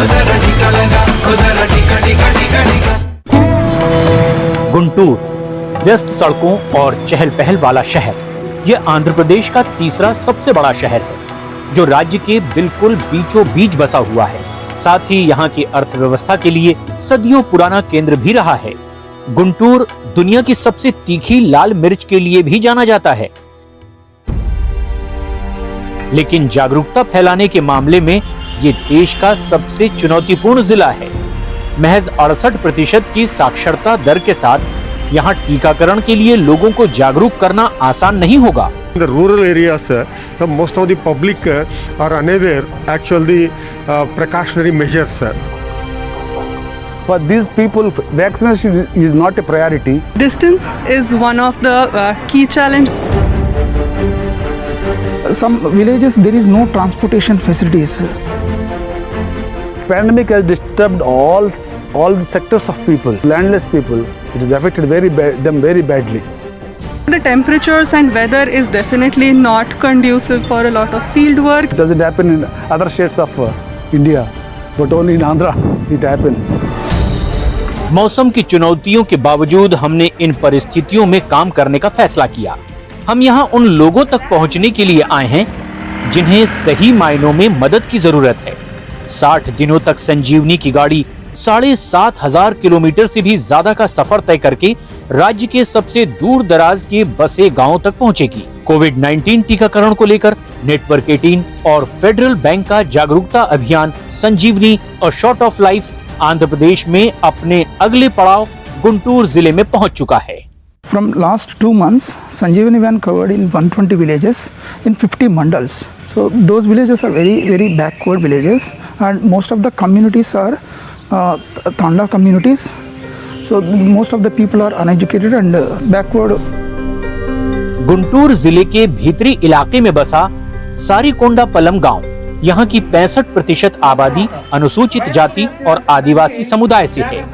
जरा टीका लगा, जरा टीका टीका टीका टीका। गुंटूर व्यस्त सड़कों और चहल पहल वाला शहर, ये आंध्र प्रदेश का तीसरा सबसे बड़ा शहर है जो राज्य के बिल्कुल बीचों बीच बसा हुआ है। साथ ही यहाँ की अर्थव्यवस्था के लिए सदियों पुराना केंद्र भी रहा है। गुंटूर दुनिया की सबसे तीखी लाल मिर्च के लिए भी जाना जाता है, लेकिन जागरूकता फैलाने के मामले में ये देश का सबसे चुनौतीपूर्ण जिला है। महज 68% की साक्षरता दर के साथ यहाँ टीकाकरण के लिए लोगों को जागरूक करना आसान नहीं होगा। In the rural areas, most of the public are unaware actually precautionary measures. For these people, vaccination is not a priority. Distance is one of the key challenge. Some villages there is no transportation facilities. Pandemic has disturbed all the sectors of people, landless people. It has affected them very badly. The temperatures and weather is definitely not conducive for a lot of field work. It doesn't happen in other states of India, but only in Andhra it happens. मौसम की चुनौतियों के बावजूद हमने इन परिस्थितियों में काम करने का फैसला किया। हम यहाँ उन लोगों तक पहुँचने के लिए आए हैं जिन्हें सही मायनों में मदद की जरूरत है। 60 दिनों तक संजीवनी की गाड़ी 7,500 किलोमीटर से भी ज्यादा का सफर तय करके राज्य के सबसे दूर दराज के बसे गांवों तक पहुंचेगी। कोविड-19 टीकाकरण को लेकर नेटवर्क 18 और फेडरल बैंक का जागरूकता अभियान संजीवनी और short of life Andhra Pradesh में अपने अगले पड़ाव गुंटूर जिले में पहुंच चुका है। From last 2 months, Sanjeevani van covered in 120 villages in 50 mandals. So those villages are very backward villages, and most of the communities are Thanda communities. So most of the people are uneducated and backward. Guntur जिले के भीतरी इलाके में बसा सारीकोंडा पलम गांव, यहाँ की 65% आबादी अनुसूचित जाति और आदिवासी समुदाय से है,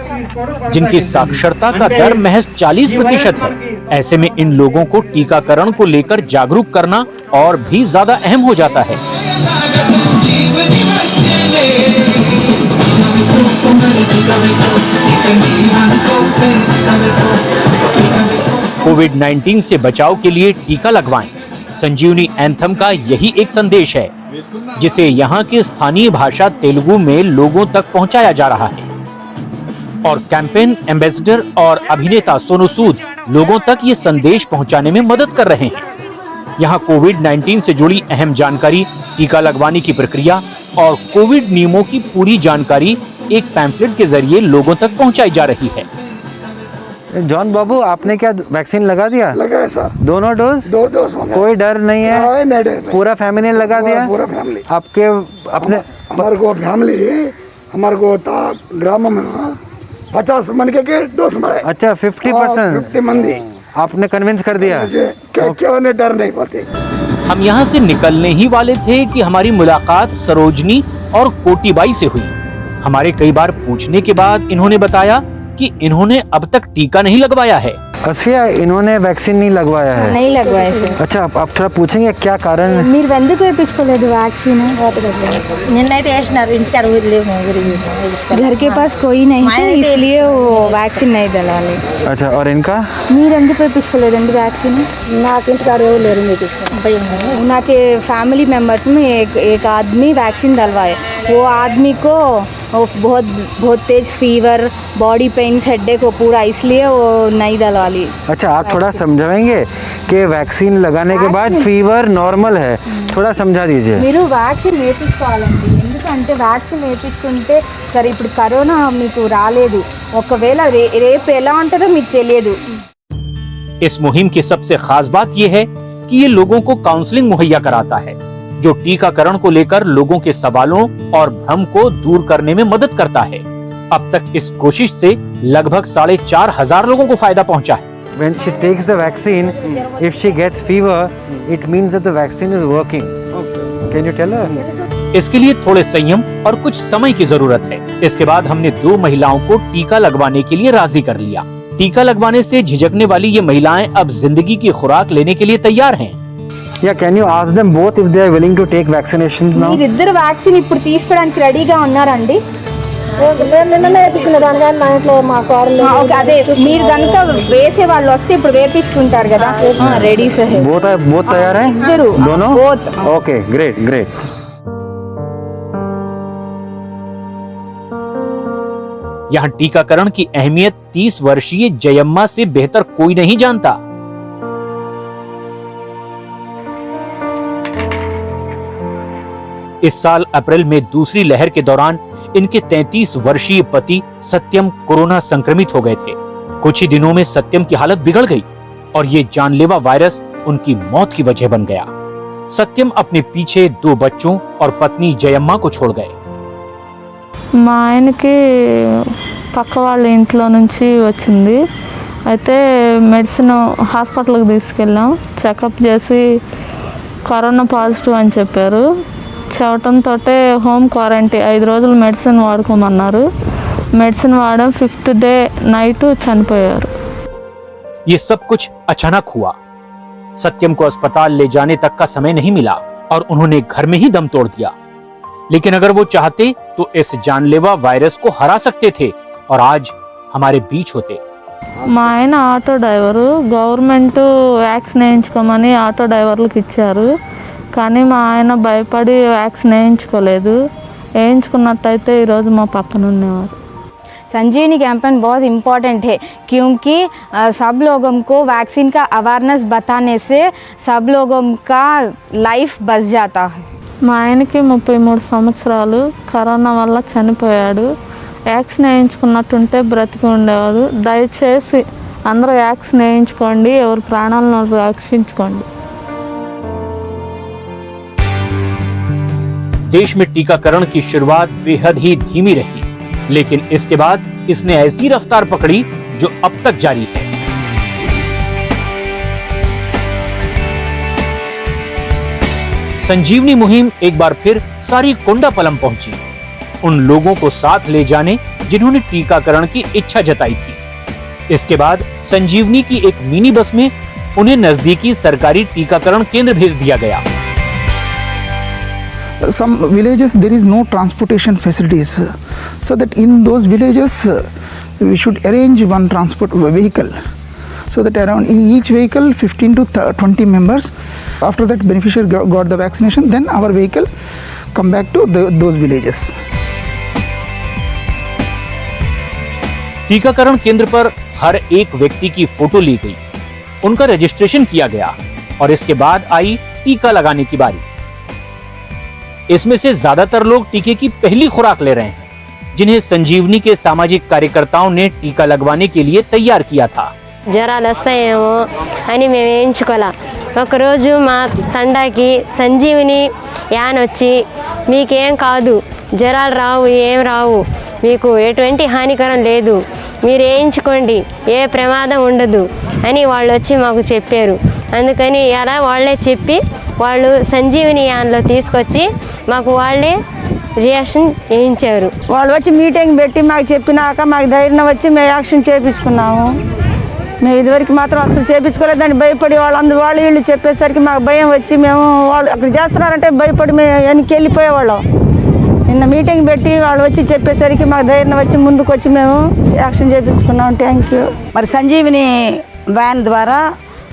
जिनकी साक्षरता का दर महज 40% है। ऐसे में इन लोगों को टीकाकरण को लेकर जागरूक करना और भी ज्यादा अहम हो जाता है। कोविड-19 से बचाव के लिए टीका लगवाएं। संजीवनी एंथम का यही एक संदेश है, जिसे यहाँ के स्थानीय भाषा तेलुगु में लोगों तक पहुँचाया जा रहा है। और कैंपेन एम्बेसडर और अभिनेता सोनू सूद लोगों तक ये संदेश पहुँचाने में मदद कर रहे हैं। यहाँ कोविड-19 से जुड़ी अहम जानकारी, टीका लगवाने की प्रक्रिया और कोविड नियमों की पूरी जानकारी एक पैम्फलेट के जरिए लोगों तक पहुँचाई जा रही है। जॉन बाबू, आपने क्या वैक्सीन लगा दिया? लगाया सर। दोनों डोज? 2 डोज। कोई डर नहीं है? नहीं डर। पूरा फैमिली ने लगा दिया? पूरा फैमिली। आपके अपने हमारे को फैमिली हमारे को ग्राम में 50 मन के डोज मारे। अच्छा, 50%? 50 मंदी आपने कन्विंस कर दिया? क्यों ने डर नहीं पाते। हम यहाँ से निकलने ही वाले थे कि हमारी मुलाकात सरोजनी और कोटीबाई से हुई। हमारे कई बार पूछने के बाद इन्होंने बताया कि इन्होंने अब तक टीका नहीं लगवाया है। अस्फिया, इन्होंने वैक्सीन नहीं लगवाया है? नहीं लगवाया सर। अच्छा, आप थोड़ा पूछेंगे क्या कारण है? మీరు ఎందుకు వేయించుకోలేదు వ్యాక్సిన్? నిన్నైతే వేసినారు, ఇంటికి घर के पास कोई नहीं था, इसलिए वो वैक्सीन नहीं डलवाले। अच्छा, और इनका? మీరు ఎందుకు వేయించుకోలేదండి వ్యాక్సిन? నాకు ఇంటికాడ ఎవరు లేరు వేయించుకోండి। उनके फैमिली मेंबर्स में एक आदमी वैक्सीन डलवाए। वो आदमी को बहुत तेज फीवर, बॉडी पेन्स, हेडेक, वो पूरा, इसलिए वो नहीं डलवा ली। अच्छा, आप थोड़ा समझाएंगे कि वैक्सीन लगाने के बाद फीवर नॉर्मल है, थोड़ा समझा दीजिए। మీరు వ్యాక్సిన్ వేయించుకోవాలండి, ఎందుకంటే వ్యాక్సిన్ వేయించుకుంటే సరే ఇప్పుడు కరోనా మీకు రాలేదు, ఒకవేళ రేపు ఎలా ఉంటుందో మీకు తెలియదు। इस मुहिम की सबसे खास बात यह है कि ये लोगों को काउंसलिंग मुहैया कराता है, जो टीकाकरण को लेकर लोगों के सवालों और भ्रम को दूर करने में मदद करता है। अब तक इस कोशिश से लगभग 4,500 लोगों को फायदा पहुंचा है। When she takes the vaccine, if she gets fever, it means that the vaccine is working. Can you tell her? इसके लिए थोड़े संयम और कुछ समय की जरूरत है। इसके बाद हमने 2 महिलाओं को टीका लगवाने के लिए राजी कर लिया। टीका लगवाने से झिझकने वाली ये महिलाएं अब जिंदगी की खुराक लेने के लिए तैयार हैं। Yeah, can you ask them both if they are willing to take vaccinations now? మీరిద్దరు వ్యాక్సిన్ ఇప్పుడు తీసుకోవడానికి రెడీగా ఉన్నారండి? నిన్న వేయించుకున్న దాని కానీ మా ఇంట్లో మా కోడలు అదే మీరు కనుక వేసే వాళ్ళు వస్తే ఇప్పుడు వేపించుకుంటారు కదా, రెడీ సార్. Both तैयार हैं? ఇద్దరు दोनों? both. Okay, great, great. यहाँ टीकाकरण की अहमियत 30 वर्षीय जयम्मा से बेहतर कोई नहीं जानता। इस साल अप्रैल में दूसरी लहर के दौरान इनके 33 वर्षीय पति सत्यम कोरोना संक्रमित हो गए थे। कुछ ही दिनों में सत्यम की हालत बिगड़ गई और ये जानलेवा वायरस उनकी मौत की वजह बन गया। सत्यम अपने पीछे 2 बच्चों और पत्नी जयम्मा को छोड़ गए। మా ఆయనకి పక్క వాళ్ళ ఇంట్లో నుంచి వచ్చింది. అయితే మెడిసిన్ హాస్పిటల్కి తీసుకెళ్ళాం. చెకప్ చేసి కరోనా పాజిటివ్ అని చెప్పారు. చెప్పడంతో హోమ్ క్వారంటైన్ 5 రోజులు మెడిసిన్ వాడుకోమన్నారు. మెడిసిన్ వాడడం 5th డే నైట్ చనిపోయారు. ये सब कुछ अचानक हुआ। सत्यम को अस्पताल ले जाने तक का समय नहीं मिला और उन्होंने घर में ही दम तोड़ दिया। लेकिन अगर वो चाहते तो इस जानलेवा वायरस को हरा सकते थे और आज हमारे बीच होते। మా ఆయన ఆటో డ్రైవరు. గవర్నమెంట్ వ్యాక్సిన్ వేయించుకోమని ఆటో డ్రైవర్లకు ఇచ్చారు. కానీ మా ఆయన భయపడి వ్యాక్సిన్ వేయించుకోలేదు. వేయించుకున్నట్టయితే ఈరోజు మా పక్కన ఉండేవారు. संजीवनी कैंपेन बहुत इम्पॉर्टेंट है क्योंकि सब लोगों को वैक्सीन का अवेयरनेस बताने से सब लोगों का लाइफ बच जाता है. మా ఆయనకి 33 సంవత్సరాలు. కరోనా వల్ల చనిపోయాడు. వ్యాక్సిన్ వేయించుకున్నట్టుంటే బ్రతికి ఉండేవాడు. దయచేసి అందరూ వ్యాక్సిన్ వేయించుకోండి, ఎవరి ప్రాణాలను రక్షించుకోండి. देश में टीकाकरण की शुरुआत बेहद ही धीमी रही, लेकिन इसके बाद इसने ऐसी रफ्तार पकड़ी जो अब तक जारी है। संजीवनी मुहिम एक बार फिर सारी कोंडापलम पहुंची, उन लोगों को साथ ले जाने जिन्होंने टीकाकरण की इच्छा जताई थी। इसके बाद संजीवनी की एक मिनी बस में उन्हें नजदीकी सरकारी टीकाकरण केंद्र भेज दिया गया। Some villages there is no transportation facilities, so that in those villages we should arrange one transport vehicle, so that around in each vehicle 15 to 20 members. After that beneficiary got the vaccination, then our vehicle come back to those villages. टीकाकरण केंद्र पर हर एक व्यक्ति की photo ली गई, उनका registration किया गया और इसके बाद आई टीका लगाने की बारी। इसमें से ज्यादातर लोग टीके की पहली खुराक ले रहे हैं, जिन्हें संजीवनी के सामाजिक कार्यकर्ताओं ने टीका लगवाने के लिए तैयार किया था। జ్వరాలు వస్తాయేమో అని మేము వేయించుకోలే. ఒకరోజు మా తండాకి సంజీవిని యాన్ వచ్చి మీకేం కాదు, జ్వరాలు రావు, ఏం రావు, మీకు ఎటువంటి హానికరం లేదు, మీరు వేయించుకోండి, ఏ ప్రమాదం ఉండదు అని వాళ్ళు వచ్చి మాకు చెప్పారు. అందుకని అలా వాళ్ళే చెప్పి వాళ్ళు సంజీవిని యాన్లో తీసుకొచ్చి మాకు వాళ్ళే రియాక్షన్ వేయించారు. వాళ్ళు వచ్చి మీటింగ్ పెట్టి మాకు చెప్పినాక మాకు ధైర్యం వచ్చి మేము యాక్షన్ చేయించుకున్నాము. మేము ఇదివరకు మాత్రం అసలు చేయించుకోలేదని భయపడి వాళ్ళు వీళ్ళు చెప్పేసరికి మాకు భయం వచ్చి మేము వాళ్ళు అక్కడ చేస్తున్నారంటే భయపడి మేము వెనక్కి వెళ్ళిపోయేవాళ్ళం. నిన్న మీటింగ్ పెట్టి వాళ్ళు వచ్చి చెప్పేసరికి మాకు ధైర్యం వచ్చి ముందుకు వచ్చి మేము యాక్షన్ చేయించుకున్నాం. Thank you. మరి సంజీవిని వ్యాన్ ద్వారా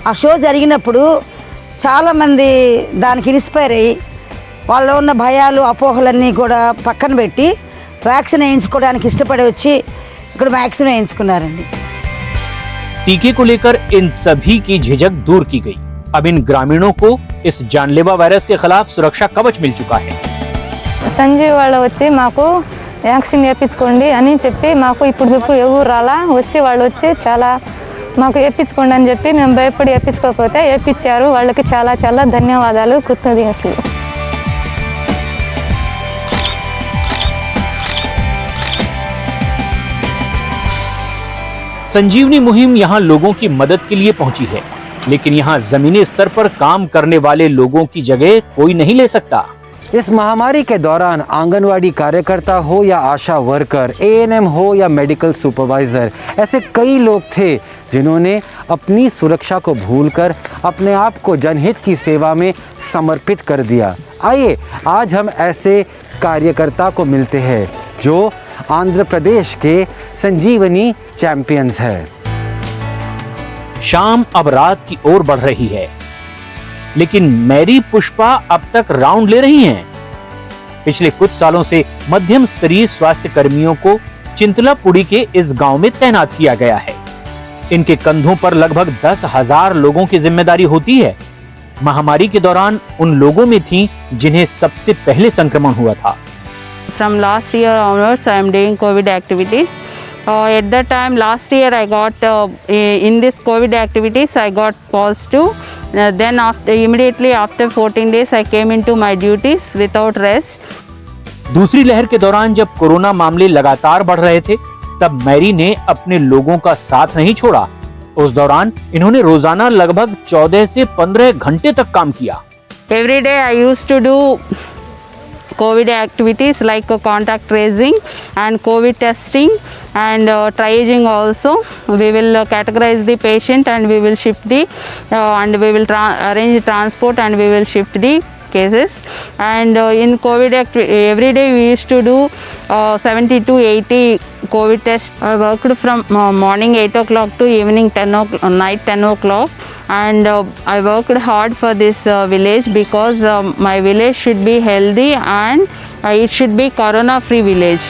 ఆ షో జరిగినప్పుడు చాలామంది దానికి ఇన్స్పైర్ అయ్యి వాళ్ళలో ఉన్న భయాలు అపోహలన్నీ కూడా పక్కన పెట్టి వ్యాక్సిన్ వేయించుకోవడానికి ఇష్టపడి వచ్చి ఇక్కడ వ్యాక్సిన్ వేయించుకున్నారండి. टीके को लेकर इन सभी की झिझक दूर की गई। अब इन ग्रामीणों को इस जानलेवा वायरस के खिलाफ सुरक्षा कवच मिल चुका है। సంజీవ్ వాళ్ళు వచ్చి మాకు వ్యాక్సిన్ వేయించుకోండి అని చెప్పి మాకు ఇప్పుడు ఎవరు రాలా, వచ్చి వాళ్ళు వచ్చి చాలా మాకు వేయించుకోండి అని చెప్పి మేము భయపడి వేయించుకోకపోతే వేయించారు. వాళ్ళకి చాలా చాలా ధన్యవాదాలు, కృతజ్ఞతలు. संजीवनी मुहिम यहाँ लोगों की मदद के लिए पहुंची है, लेकिन यहाँ जमीनी स्तर पर काम करने वाले लोगों की जगह कोई नहीं ले सकता। इस महामारी के दौरान आंगनवाड़ी कार्यकर्ता हो या आशा वर्कर, एएनएम हो या मेडिकल सुपरवाइज़र, ऐसे कई लोग थे जिन्होंने अपनी सुरक्षा को भूलकर अपने आप को जनहित की सेवा में समर्पित कर दिया। आइए आज हम ऐसे कार्यकर्ता को मिलते हैं जो आंध्र प्रदेश के संजीवनी चैंपियंस है। शाम अब रात की ओर बढ़ रही है, लेकिन मैरी पुष्पा अब तक राउंड ले रही हैं। पिछले कुछ सालों से मध्यम स्तरीय स्वास्थ्य कर्मियों को चिंतलापुड़ी के इस गांव में तैनात किया गया है। इनके कंधों पर लगभग 10,000 लोगों की जिम्मेदारी होती है। महामारी के दौरान उन लोगों में थी जिन्हें सबसे पहले संक्रमण हुआ था। From last year onwards, I am doing COVID activities. At that time, last year I got in this COVID activities, I got positive. Then immediately after 14 days, I came into my duties without rest. दूसरी लहर के दौरान जब corona मामले लगातार बढ़ रहे थे, तब मैरी ने अपने लोगों का साथ नहीं छोड़ा। उस दौरान इन्होंने रोजाना लगभग 14 से 15 घंटे तक काम किया। Every day I used to do COVID activities like contact tracing and COVID testing and triaging also. We will categorize the patient and we will shift the and we will arrange transport and we will shift the cases. And in COVID every day we used to do 70 to 80 COVID tests. I worked from morning 8 o'clock to evening night 10 o'clock. And I worked hard for this village because my village should be healthy and it should be corona free village.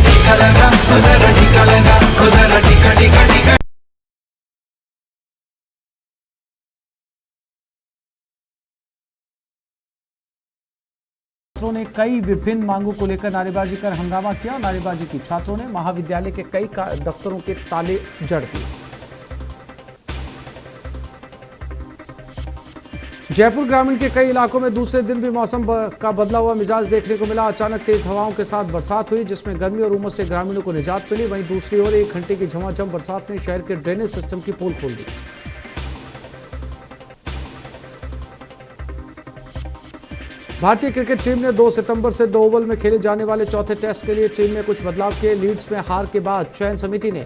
टीका लगा हो जरा टीका लगा हो जरा टीका टीका टीका। छात्रों ने कई विभिन्न मांगों को लेकर नारेबाजी कर हंगामा किया। नारेबाजी की छात्रों ने महाविद्यालय के कई दफ्तरों के ताले जड़ दिए। जयपुर ग्रामीण के कई इलाकों में दूसरे दिन भी मौसम का बदला हुआ मिजाज देखने को मिला। अचानक तेज हवाओं के साथ बरसात हुई, जिसमें गर्मी और उमस से ग्रामीणों को निजात मिली। वहीं दूसरी ओर 1 घंटे की झमाझम बरसात ने शहर के ड्रेनेज सिस्टम की पोल खोल दी। भारतीय क्रिकेट टीम ने 2 सितंबर से 2 ओवल में खेले जाने वाले चौथे टेस्ट के लिए टीम में कुछ बदलाव किए। लीड्स में हार के बाद चयन समिति ने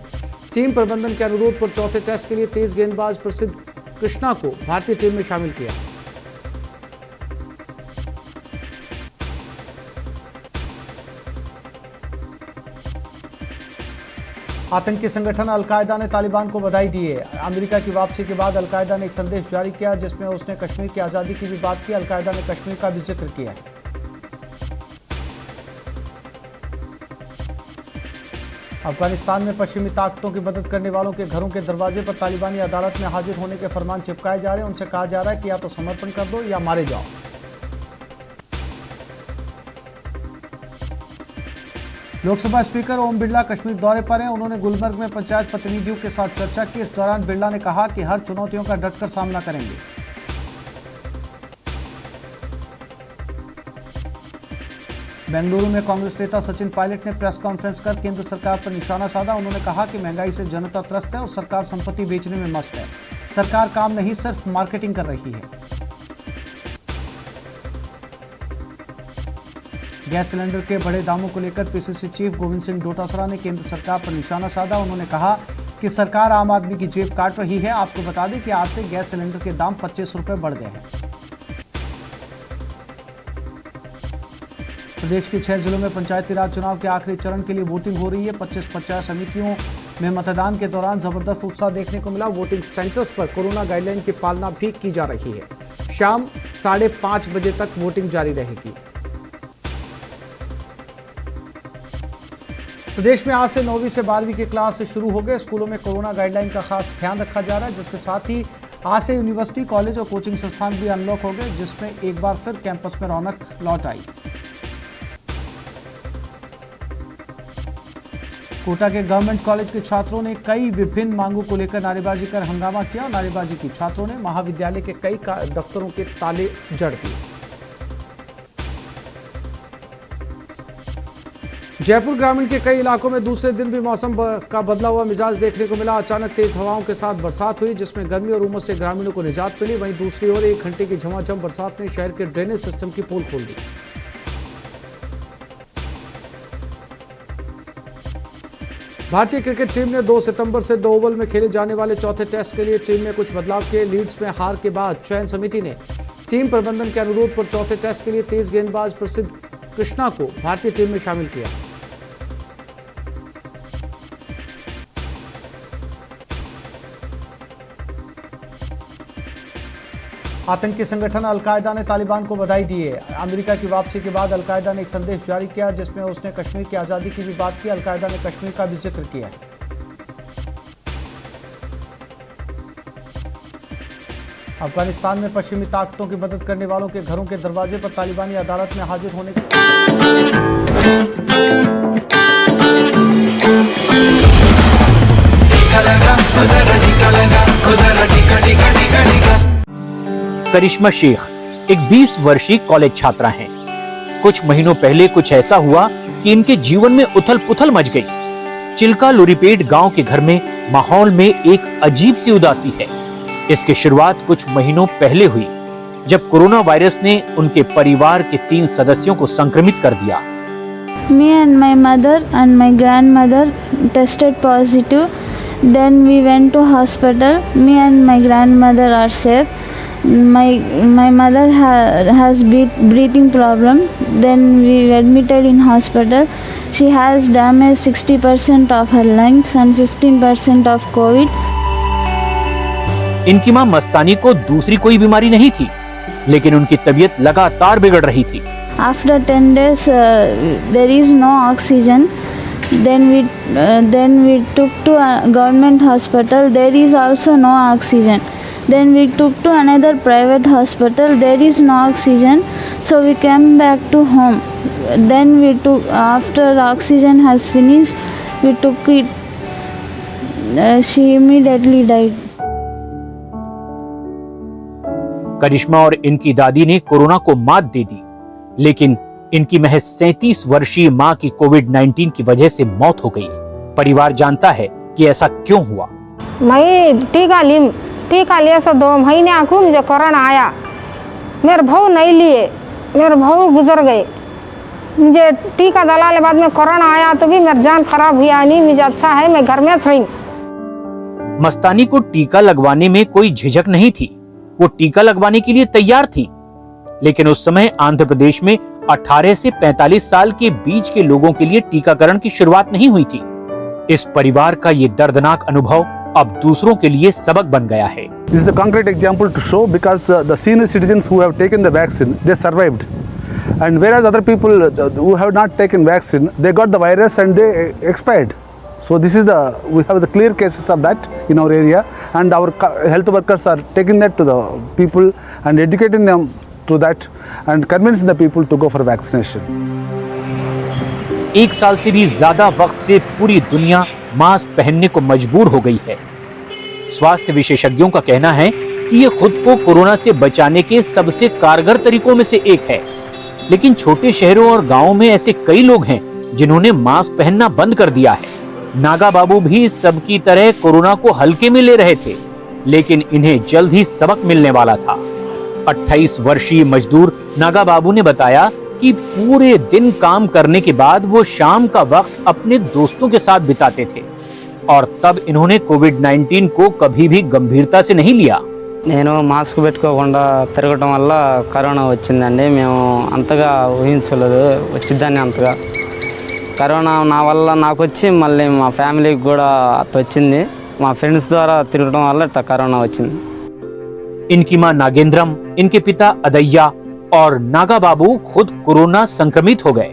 टीम प्रबंधन के अनुरोध पर चौथे टेस्ट के लिए तेज गेंदबाज प्रसिद्ध कृष्णा को भारतीय टीम में शामिल किया। आतंकी संगठन अलकायदा ने तालिबान को बधाई दी है। अमेरिका की वापसी के बाद अलकायदा ने एक संदेश जारी किया जिसमें उसने कश्मीर की आज़ादी की भी बात की। अलकायदा ने कश्मीर का भी जिक्र किया है। अफगानिस्तान में पश्चिमी ताकतों की मदद करने वालों के घरों के दरवाजे पर तालिबानी अदालत में हाजिर होने के फरमान चिपकाए जा रहे हैं। उनसे कहा जा रहा है कि या तो समर्पण कर दो या मारे जाओ। लोकसभा स्पीकर ओम बिरला कश्मीर दौरे पर हैं। उन्होंने गुलमर्ग में पंचायत प्रतिनिधियों के साथ चर्चा की। इस दौरान बिरला ने कहा कि हर चुनौतियों का डटकर सामना करेंगे। बेंगलुरु में कांग्रेस नेता सचिन पायलट ने प्रेस कॉन्फ्रेंस कर केंद्र सरकार पर निशाना साधा। उन्होंने कहा कि महंगाई से जनता त्रस्त है और सरकार संपत्ति बेचने में मस्त है। सरकार काम नहीं सिर्फ मार्केटिंग कर रही है। गैस सिलेंडर के बढ़े दामों को लेकर पीसीसी चीफ गोविंद सिंह डोटासरा ने केंद्र सरकार पर निशाना साधा। उन्होंने कहा कि सरकार आम आदमी की जेब काट रही है। आपको बता दें कि आज से गैस सिलेंडर के दाम 25 रुपए बढ़ गए हैं। प्रदेश के 6 जिलों में पंचायती राज चुनाव के आखिरी चरण के लिए वोटिंग हो रही है। 25 पंचायत समितियों में मतदान के दौरान जबरदस्त उत्साह देखने को मिला। वोटिंग सेंटर्स पर कोरोना गाइडलाइन की पालना भी की जा रही है। शाम 5:30 बजे तक वोटिंग जारी रहेगी। प्रदेश में आज से 9वीं से 12वीं की क्लास शुरू हो गए। स्कूलों में कोरोना गाइडलाइन का खास ध्यान रखा जा रहा है, जिसके साथ ही आज से यूनिवर्सिटी, कॉलेज और कोचिंग संस्थान भी अनलॉक हो गए, जिसमें एक बार फिर कैंपस में रौनक लौट आई। कोटा के गवर्नमेंट कॉलेज के छात्रों ने कई विभिन्न मांगों को लेकर नारेबाजी कर हंगामा किया। नारेबाजी की छात्रों ने महाविद्यालय के कई दफ्तरों के ताले जड़ दिए। जयपुर ग्रामीण के कई इलाकों में दूसरे दिन भी मौसम का बदला हुआ मिजाज देखने को मिला। अचानक तेज हवाओं के साथ बरसात हुई, जिसमें गर्मी और उमस से ग्रामीणों को निजात मिली। वहीं दूसरी ओर 1 घंटे की झमाझम बरसात ने शहर के ड्रेनेज सिस्टम की पोल खोल दी। भारतीय क्रिकेट टीम ने 2 सितंबर से 2 ओवल में खेले जाने वाले चौथे टेस्ट के लिए टीम में कुछ बदलाव किए। लीड्स में हार के बाद चयन समिति ने टीम प्रबंधन के अनुरोध पर चौथे टेस्ट के लिए तेज गेंदबाज प्रसिद्ध कृष्णा को भारतीय टीम में शामिल किया। आतंकी संगठन अलकायदा ने तालिबान को बधाई दी है। अमेरिका की वापसी के बाद अलकायदा ने एक संदेश जारी किया, जिसमें उसने कश्मीर की आज़ादी की भी बात की। अलकायदा ने कश्मीर का भी जिक्र किया है। अफगानिस्तान में पश्चिमी ताकतों की मदद करने वालों के घरों के दरवाजे पर तालिबानी अदालत में हाजिर होने करिश्मा शेख एक 20 वर्षीय कॉलेज छात्रा हैं। कुछ महीनों पहले कुछ ऐसा हुआ कि इनके जीवन में उथल पुथल मच गई। चिल्का लुरीपेट गांव के घर में माहौल में एक अजीब सी उदासी है। इसकी शुरुआत कुछ महीनों पहले हुई, जब कोरोना वायरस ने उनके परिवार के 3 सदस्यों को संक्रमित कर दिया। Me and my mother and my grandmother tested positive. Then we went to hospital. Me and my grandmother are safe. My mother has breathing problem. Then we admitted in hospital. She has damaged 60% of her lungs and 15% of COVID. इनकी मां मस्तानी को दूसरी कोई बीमारी नहीं थी, लेकिन उनकी तबीयत लगातार बिगड़ रही थी। After 10 days, there is no oxygen. Then we took to a government hospital. There is also no oxygen. Then we took to another private hospital. There is no oxygen. So we came back to home. Then we took, after oxygen has finished, we took it. She immediately died. करिश्मा और इनकी दादी ने corona को मात दे दी, लेकिन इनकी महज 37 वर्षीय मां की कोविड-19 की वजह से मौत हो गई। परिवार जानता है कि ऐसा क्यों हुआ। मैं टीका लिए सो 2 महीने को मुझे कोरोना आया। मेरे भाऊ नहीं लिए, मेरे भाऊ गुजर गए। मुझे टीका दलाने बाद में कोरोना आया तो भी मेरी जान खराब हुआ नहीं। मुझे अच्छा है, मैं घर में थी। मस्तानी को टीका लगवाने में कोई झिझक नहीं थी। वो टीका लगवाने के लिए तैयार थी, लेकिन उस समय आंध्र प्रदेश में 18 से 45 साल के बीच के लोगों के लिए टीकाकरण की शुरुआत नहीं हुई थी। इस परिवार का ये दर्दनाक अनुभव अब दूसरों के लिए सबक बन गया है। This is the concrete example to show, because the senior citizens who have taken the vaccine, they survived, and whereas other people who have not taken vaccine, they got the virus and they expired. So this is we have the clear cases of that in our area, and our health workers are taking that to the people and educating them to that and convincing the people to go for vaccination. 1 साल से भी ज्यादा वक्त से पूरी दुनिया mask पहनने को मजबूर हो गई है। स्वास्थ्य विशेषज्ञों का कहना है कि ये खुद को कोरोना से बचाने के सबसे कारगर तरीकों में से एक है, लेकिन छोटे शहरों और गांवों में ऐसे कई लोग हैं जिन्होंने मास्क पहनना बंद कर दिया है। नागा बाबू भी सबकी तरह कोरोना को हल्के में ले रहे थे, लेकिन इन्हें जल्द ही सबक मिलने वाला था। 28 वर्षीय मजदूर नागा बाबू ने बताया कि पूरे दिन काम करने के बाद वो शाम का वक्त अपने दोस्तों के साथ बिताते थे, और तब इन्होंने कोविड-19 को कभी भी गंभीरता से नहीं लिया। నేను మాస్క్ పెట్టుకోకుండా తిరగటం వల్ల కరోనా వచ్చిందండి। మేము అంతగా ఊహించలేదు వచ్చిందని అంతగా। కరోనా నా వల్ల నాకు వచ్చి మళ్ళీ మా ఫ్యామిలీకి కూడా అట్లా వచ్చింది। మా ఫ్రెండ్స్ ద్వారా తిరగడం వల్ల ఇట్లా కరోనా వచ్చింది। इनकी मां नागेंद्रम, इनके पिता अदैया और नागा बाबू खुद कोरोना संक्रमित हो गए।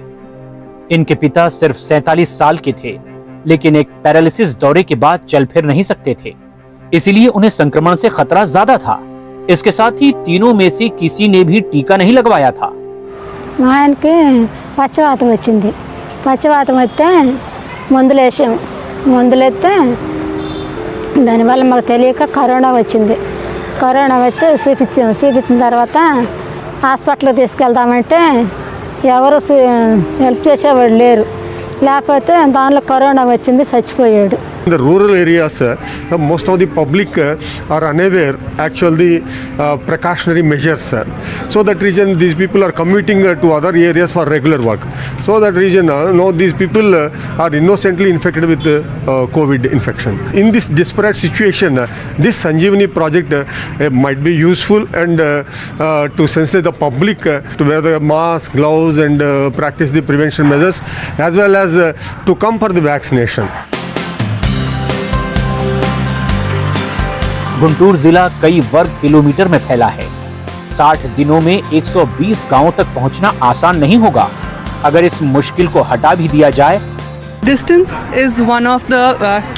इनके पिता सिर्फ 47 साल के थे, लेकिन एक पैरालिसिस दौरे के बाद चल फिर नहीं सकते थे, इसीलिए उन्हें संक्रमण से खतरा ज्यादा था। इसके साथ ही तीनों में से किसी ने भी टीका नहीं लगवाया था। మా ఆయనకి పచ్చవాతం వచ్చింది। పచ్చవాతం వస్తే మందులు వేసాము। మందులు వేస్తే దానివల్ల మాకు తెలియక కరోనా వచ్చింది। కరోనా వస్తే చూపించాము। చూపించిన తర్వాత హాస్పిటల్కి తీసుకెళ్దామంటే ఎవరు హెల్ప్ చేసేవాడు లేరు। లేకపోతే దానిలో కరోనా వచ్చింది, చచ్చిపోయాడు. In the rural areas, most of the public are unaware actually precautionary measures. So that reason these people are commuting to other areas for regular work. So that reason these people are innocently infected with COVID infection. In this desperate situation, this Sanjeevani project might be useful and to sensitize the public to wear the mask, gloves and practice the prevention measures as well as to come for the vaccination. Guntur जिला कई वर्ग kilometre में फैला है। 60 दिनों में 120 गांवों तक पहुंचना आसान नहीं होगा। अगर इस मुश्किल को हटा भी दिया जाए। Distance is one of the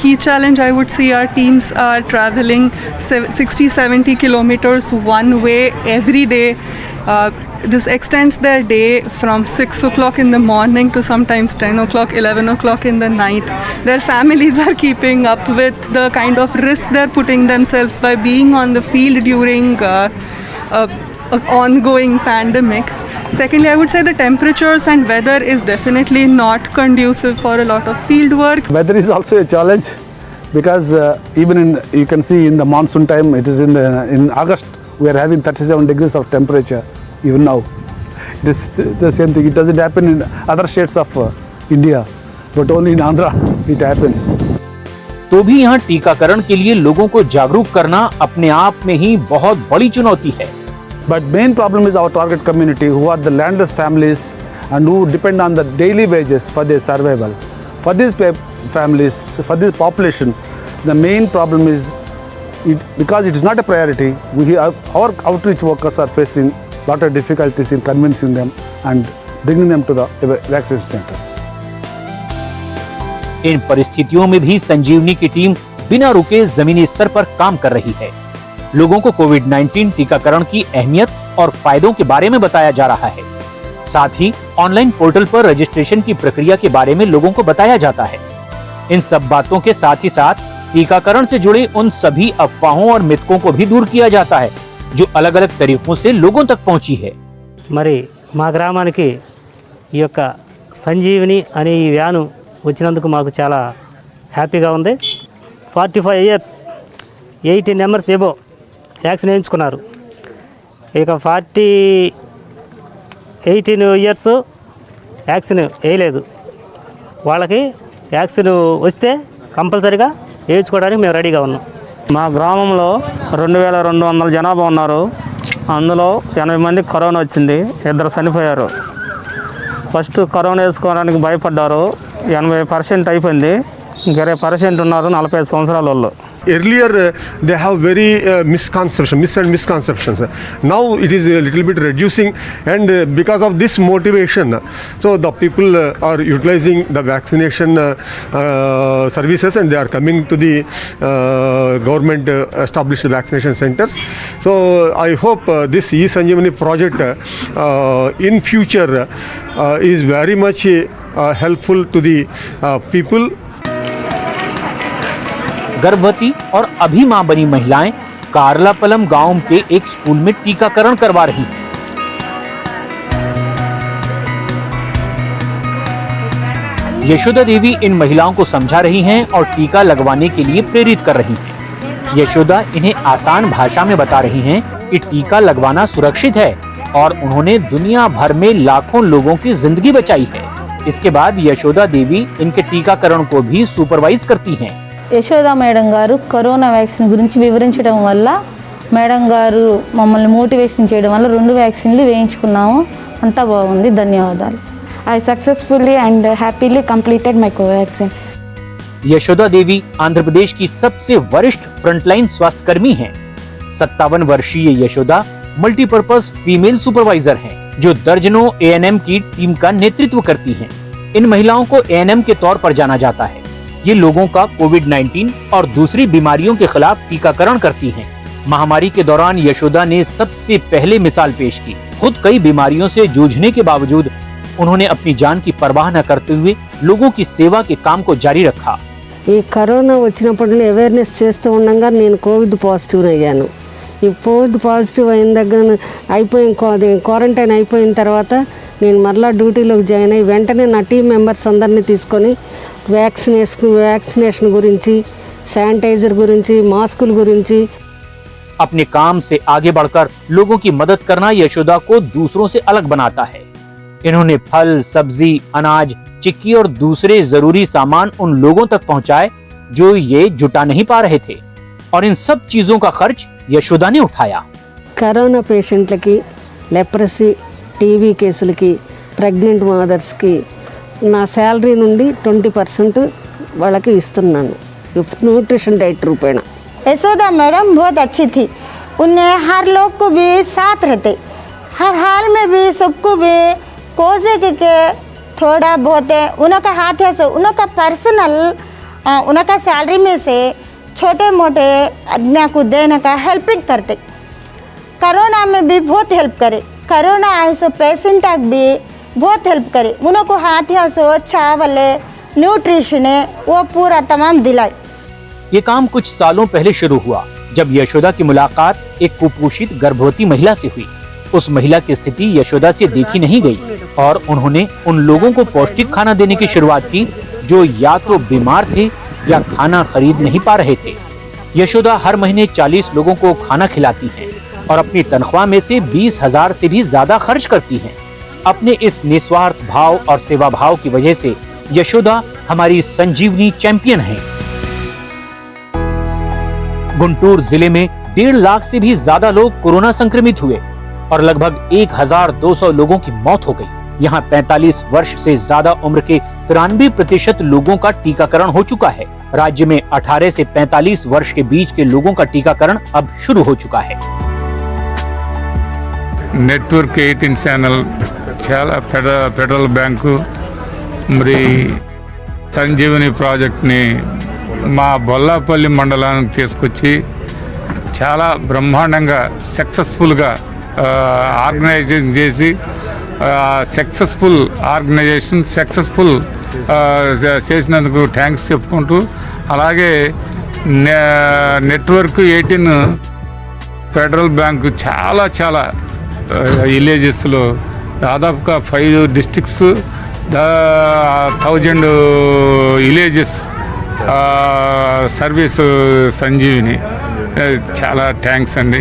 key challenge I would see. Our teams are traveling 60-70 kilometers one way every day. This extends their day from 6 o'clock in the morning to sometimes 10 o'clock, 11 o'clock in the night. Their families are keeping up with the kind of risk they're putting themselves by being on the field during an ongoing pandemic. Secondly, I would say the temperatures and weather is definitely not conducive for a lot of field work. Weather is also a challenge because even you can see in the monsoon time, it is in August, we are having 37 degrees of temperature. Even now, it is the same thing. It doesn't happen in other states of India, but only in Andhra it happens. तो भी यहाँ टीकाकरण के लिए लोगों को जागरूक करना अपने आप में ही बहुत बड़ी चुनौती है। But main problem is our target community, who are the landless families and who depend on the daily wages for their survival. For these families, for this population, the main problem is because it is not a priority. Our outreach workers are facing lot of difficulties in convincing them and bringing them to the vaccination centers. इन परिस्थितियों में भी संजीवनी की team बिना रुके जमीनी स्तर पर काम कर रही है। लोगों को कोविड-19 टीकाकरण की अहमियत और फायदों के बारे में बताया जा रहा है। साथ ही ऑनलाइन पोर्टल पर रजिस्ट्रेशन की प्रक्रिया के बारे में लोगों को बताया जाता है। इन सब बातों के साथ ही साथ टीकाकरण से जुड़े उन सभी अफवाहों और मिथकों को भी दूर किया जाता है जो अलग अलग तरीकों से लोगों तक पहुंची है। మరి మా గ్రామానికి ఈ యొక్క సంజీవిని అనే ఈ వ్యాను వచ్చినందుకు మాకు చాలా హ్యాపీగా ఉంది. 45 ఇయర్స్ 18 మెంబర్స్ ఏబో వ్యాక్సిన్ వేయించుకున్నారు. ఇక 18 ఇయర్స్ వ్యాక్సిన్ వేయలేదు. వాళ్ళకి వ్యాక్సిన్ వస్తే కంపల్సరీగా వేయించుకోవడానికి మేము రెడీగా ఉన్నాం. మా గ్రామంలో 2200 జనాభా ఉన్నారు. అందులో 80 మందికి కరోనా వచ్చింది, 2 చనిపోయారు. ఫస్ట్ కరోనా వేసుకోవడానికి భయపడ్డారు, 80% అయిపోయింది. ఇంకా 20% ఉన్నారు 45 సంవత్సరాల వాళ్ళు. Earlier they have very misconceptions. Now it is a little bit reducing, and because of this motivation, so the people are utilizing the vaccination services and they are coming to the government established vaccination centers. So I hope this e-Sanjeevani project in future is very much helpful to the people. गर्भवती और अभी मां बनी महिलाएं कारलापलम गांव के एक school में टीकाकरण करवा रही हैं। यशोदा देवी इन महिलाओं को समझा रही हैं और टीका लगवाने के लिए प्रेरित कर रही हैं। यशोदा इन्हें आसान भाषा में बता रही हैं कि टीका लगवाना सुरक्षित है और उन्होंने दुनिया भर में लाखों लोगों की जिंदगी बचाई है। इसके बाद यशोदा देवी इनके टीकाकरण को भी सुपरवाइज करती हैं। యశోద మేడం గారు కరోనా వ్యాక్సిన్ గురించి వివరించడం వల్ల మేడం గారు మమ్మల్ని మోటివేషన్ చేయడం వల్ల 2 వ్యాక్సిన్లు వేయించుకున్నాము. అంతా బాగుంది. ధన్యవాదాలు. I successfully and happily completed my Covaxin. Yashoda देवी आंध्र प्रदेश की सबसे वरिष्ठ फ्रंटलाइन स्वास्थ्य कर्मी हैं। 57 वर्षीय यशोदा मल्टीपर्पज फीमेल सुपरवाइजर हैं, जो दर्जनों ANM की टीम का नेतृत्व करती हैं। इन महिलाओं को ANM के तौर पर जाना जाता है। ये लोगों का कोविड-19 और दूसरी बीमारियों के खिलाफ टीकाकरण करती हैं। महामारी के दौरान यशोदा ने सबसे पहले मिसाल पेश की। खुद कई बीमारियों से जूझने के बावजूद उन्होंने अपनी जान की परवाह न करते हुए लोगों की सेवा के काम को जारी रखा। ఈ కరోనా వచ్చినప్పుడు అవేర్నెస్ చేస్తూ ఉండగా నేను కోవిడ్ పాజిటివ్ అయ్యాను. ఈ కోవిడ్ పాజిటివ్ అయిన దగ్గర అయిపోయిన క్వారంటైన్ అయిపోయిన తర్వాత నేను మరలా డ్యూటీలోకి జాయిన్ అయ్యి వెంటనే నా టీం మెంబర్స్ అందరినీ తీసుకొని వ్యాక్సినేషన్ గురించి, శానిటైజర్ గురించి, మాस्कुल గురించి। अपने काम से आगे बढ़कर लोगों की मदद करना यशोदा को दूसरों से अलग बनाता है। इन्होंने फल, सब्जी, अनाज, चिक्की और दूसरे जरूरी सामान उन लोगों तक पहुंचाए जो ये जुटा नहीं पा रहे थे, और इन सब चीजों का खर्च यशोदा ने उठाया। కరోనా పేషెంట్లకి, లెప్రసీ, టీబీ కేసులకి, ప్రెగ్నెంట్ మదర్స్కి నా శాలరీ నుండి 20% వాళ్ళకి ఇస్తున్నాను న్యూట్రిషన్ డైట్ రూపేణ। यशोदा मैडम बहुत अच्छी थी, उन्हें हर लोग को भी साथ रहते, हर हाल में भी सबको भी कोसे के थोड़ा बहुत उनका हाथ से उनका पर्सनल उनका सैलरी में से छोटे मोटे आदमियों को देने का हेल्पिंग करते। कोरोना में भी बहुत हेल्प करे, कोरोना आए सो पेशेंट तक भी बहुत हेल्प करे, उनको हाथ से चावल, न्यूट्रिशन वो पूरा तमाम दिलाए। ये काम कुछ सालों पहले शुरू हुआ जब यशोदा की मुलाकात एक कुपोषित गर्भवती महिला से हुई। उस महिला की स्थिति यशोदा से देखी नहीं गई और उन्होंने उन लोगों को पौष्टिक खाना देने की शुरुआत की जो या तो बीमार थे या खाना खरीद नहीं पा रहे थे। यशोदा हर महीने 40 लोगों को खाना खिलाती हैं और अपनी तनख्वाह में से 20,000 से भी ज्यादा खर्च करती हैं। अपने इस निस्वार्थ भाव और सेवा भाव की वजह से यशोदा हमारी संजीवनी चैंपियन हैं। गुंटूर जिले में 1.5 लाख से भी ज्यादा लोग कोरोना संक्रमित हुए और लगभग 1,200 लोगों की मौत हो गई। यहाँ 45 वर्ष से ज्यादा उम्र के 93% लोगों का टीकाकरण हो चुका है। राज्य में 18 से 45 वर्ष के बीच के लोगों का टीकाकरण अब शुरू हो चुका है। నెట్వర్క్ 18 ఛానల్ చాలా ఫెడరల్ బ్యాంకు మరి సంజీవని ప్రాజెక్ట్ని మా బొల్లాపల్లి మండలానికి తీసుకొచ్చి చాలా బ్రహ్మాండంగా సక్సెస్ఫుల్గా ఆర్గనైజేషన్ చేసి సక్సెస్ఫుల్ చేసినందుకు థ్యాంక్స్ చెప్పుకుంటూ, అలాగే నెట్వర్క్ 18 ఫెడరల్ బ్యాంకు చాలా విలేజెస్లో దాదాపుగా 5 డిస్ట్రిక్ట్స్ 1000 విలేజెస్ సర్వీస్ సంజీవిని చాలా థ్యాంక్స్ అండి।